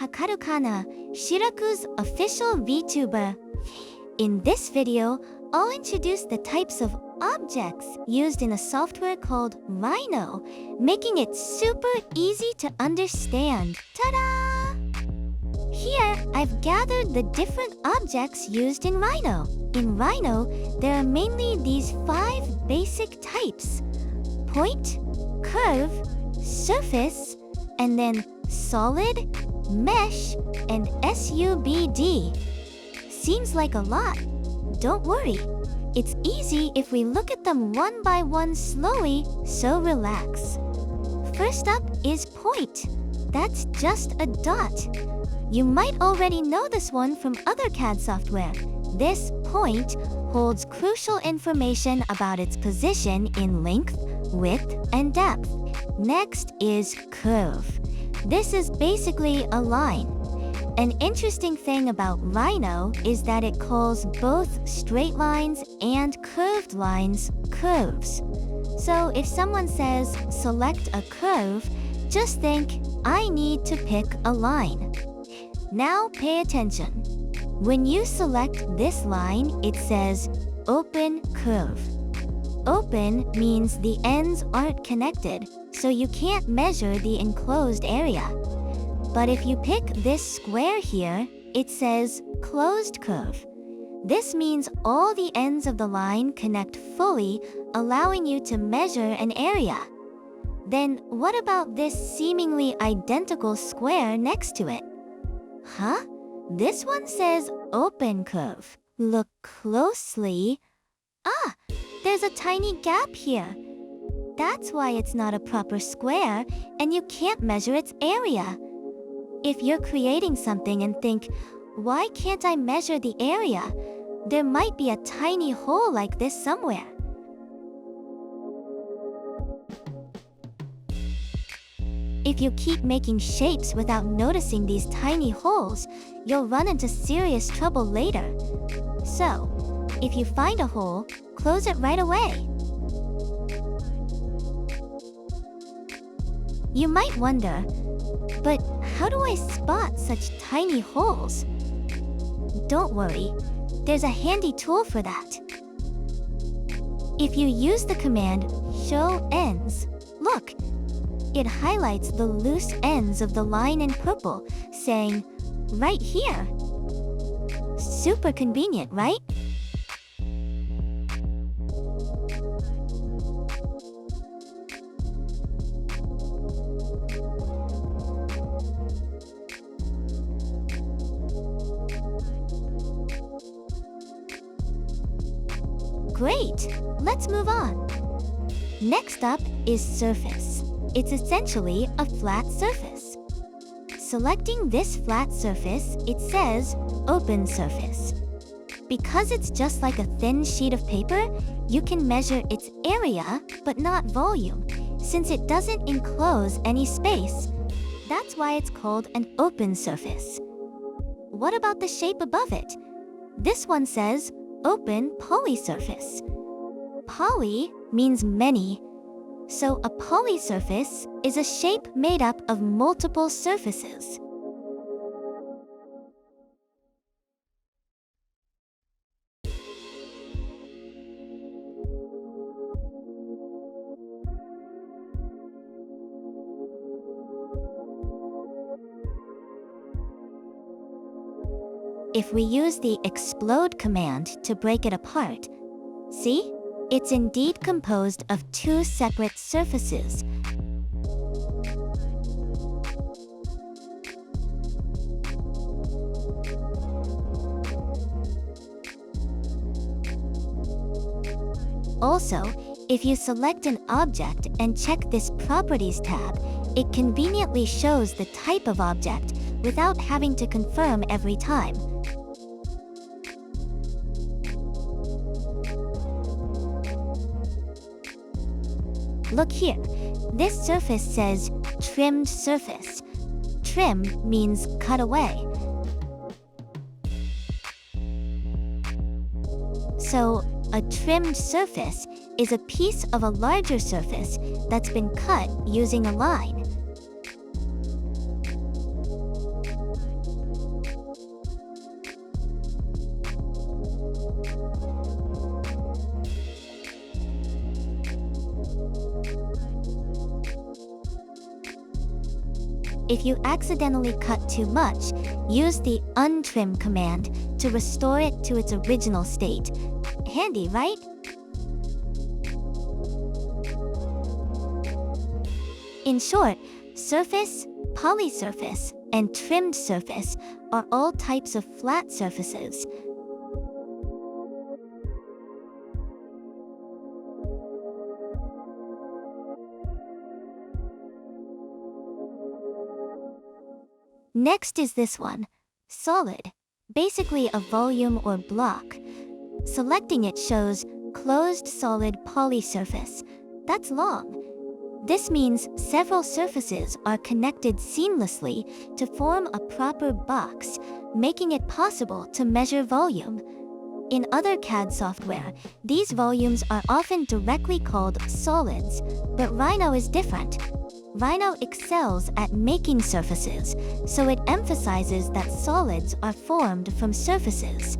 Hakaru Kana, Shiraku's official VTuber. In this video, I'll introduce the types of objects used in a software called Rhino, making it super easy to understand. Ta-da! Here, I've gathered the different objects used in Rhino. In Rhino, there are mainly these 5 basic types: point, curve, surface, and then solid, mesh, and SUBD. Seems like a lot. Don't worry. It's easy if we look at them one by one slowly, so relax. First up is point. That's just a dot. You might already know this one from other CAD software. This point holds crucial information about its position in length, width, and depth. Next is curve. This is basically a line. An interesting thing about Rhino is that it calls both straight lines and curved lines curves. So if someone says select a curve, just think, I need to pick a line. Now pay attention. When you select this line, it says open curve. Open means the ends aren't connected, so you can't measure the enclosed area. But if you pick this square here, it says closed curve. This means all the ends of the line connect fully, allowing you to measure an area. Then what about this seemingly identical square next to it? Huh? This one says open curve. Look closely. Ah, there's a tiny gap here. That's why it's not a proper square, and you can't measure its area. If you're creating something and think, why can't I measure the area? There might be a tiny hole like this somewhere. If you keep making shapes without noticing these tiny holes, you'll run into serious trouble later. So, if you find a hole, close it right away. You might wonder, but how do I spot such tiny holes? Don't worry, there's a handy tool for that. If you use the command show ends, look, it highlights the loose ends of the line in purple, saying, right here. Super convenient, right? Great! Let's move on. Next up is surface. It's essentially a flat surface. Selecting this flat surface, it says open surface. Because it's just like a thin sheet of paper, you can measure its area, but not volume, since it doesn't enclose any space. That's why it's called an open surface. What about the shape above it? This one says open polysurface. Poly means many. So a polysurface is a shape made up of multiple surfaces. If we use the explode command to break it apart, see? It's indeed composed of 2 separate surfaces. Also, if you select an object and check this Properties tab, it conveniently shows the type of object without having to confirm every time. Look here. This surface says trimmed surface. Trim means cut away. So, a trimmed surface is a piece of a larger surface that's been cut using a line. If you accidentally cut too much, use the untrim command to restore it to its original state. Handy, right? In short, surface, polysurface, and trimmed surface are all types of flat surfaces. Next is this one, solid, basically a volume or block. Selecting it shows closed solid polysurface. That's long. This means several surfaces are connected seamlessly to form a proper box, making it possible to measure volume. In other CAD software, these volumes are often directly called solids, but Rhino is different. Rhino excels at making surfaces, so it emphasizes that solids are formed from surfaces.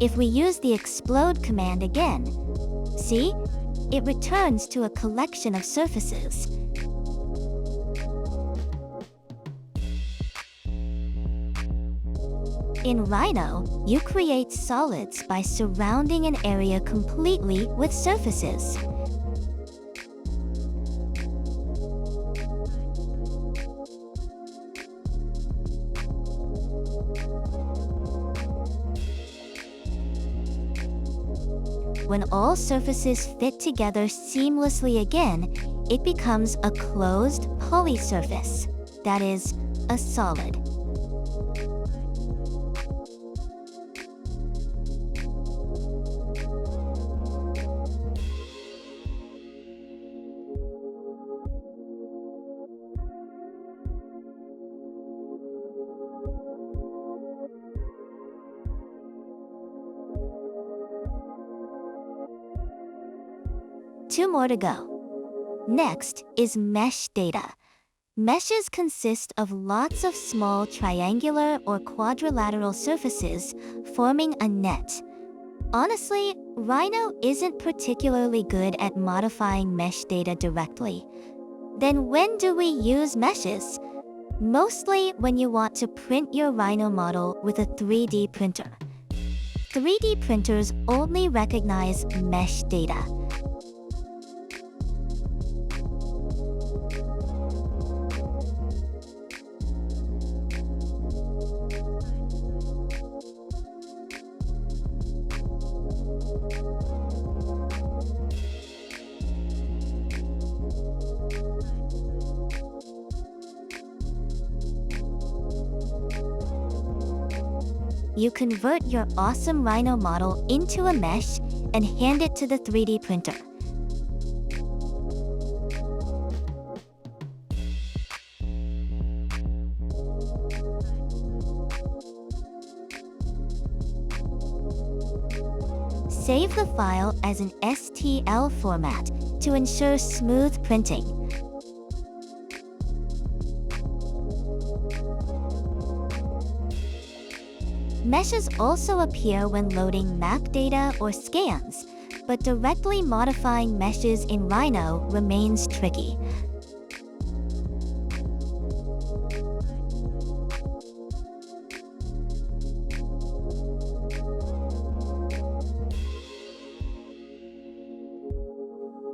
If we use the explode command again, see? It returns to a collection of surfaces. In Rhino, you create solids by surrounding an area completely with surfaces. When all surfaces fit together seamlessly again, it becomes a closed polysurface, that is, a solid. Two more to go. Next is mesh data. Meshes consist of lots of small triangular or quadrilateral surfaces forming a net. Honestly, Rhino isn't particularly good at modifying mesh data directly. Then when do we use meshes? Mostly when you want to print your Rhino model with a 3D printer. 3D printers only recognize mesh data. You convert your awesome Rhino model into a mesh and hand it to the 3D printer. Save the file as an STL format to ensure smooth printing. Meshes also appear when loading map data or scans, but directly modifying meshes in Rhino remains tricky.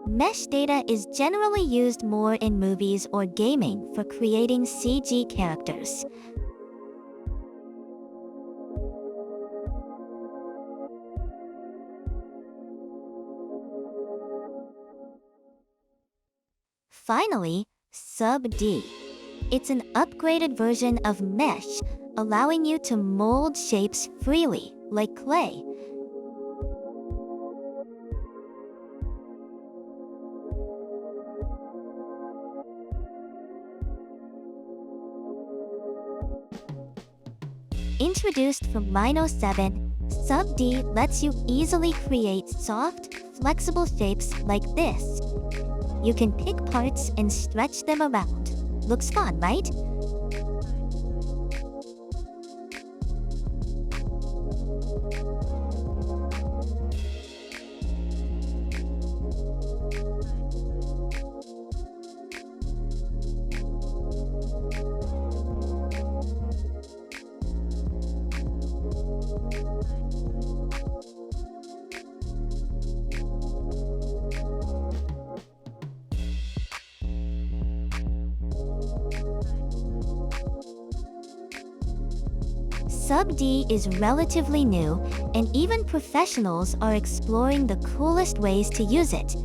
Mesh data is generally used more in movies or gaming for creating CG characters. Finally, Sub-D. It's an upgraded version of Mesh, allowing you to mold shapes freely, like clay. Introduced from Rhino 7, Sub-D lets you easily create soft, flexible shapes like this. You can pick parts and stretch them around. Looks fun, right? SubD is relatively new, and even professionals are exploring the coolest ways to use it.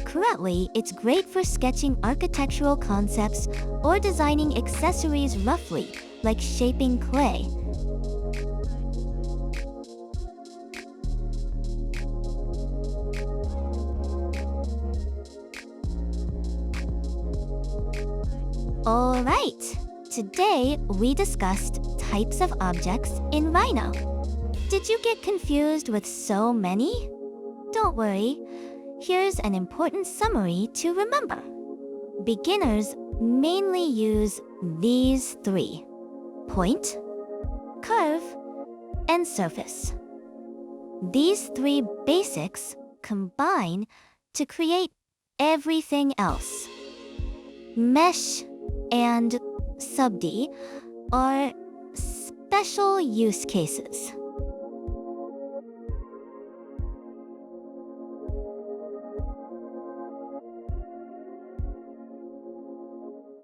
Currently, it's great for sketching architectural concepts or designing accessories roughly, like shaping clay. Alright, today we discussed types of objects in Rhino. Did you get confused with so many? Don't worry, here's an important summary to remember. Beginners mainly use these three: point, curve, and surface. These three basics combine to create everything else. Mesh and SubD are special use cases.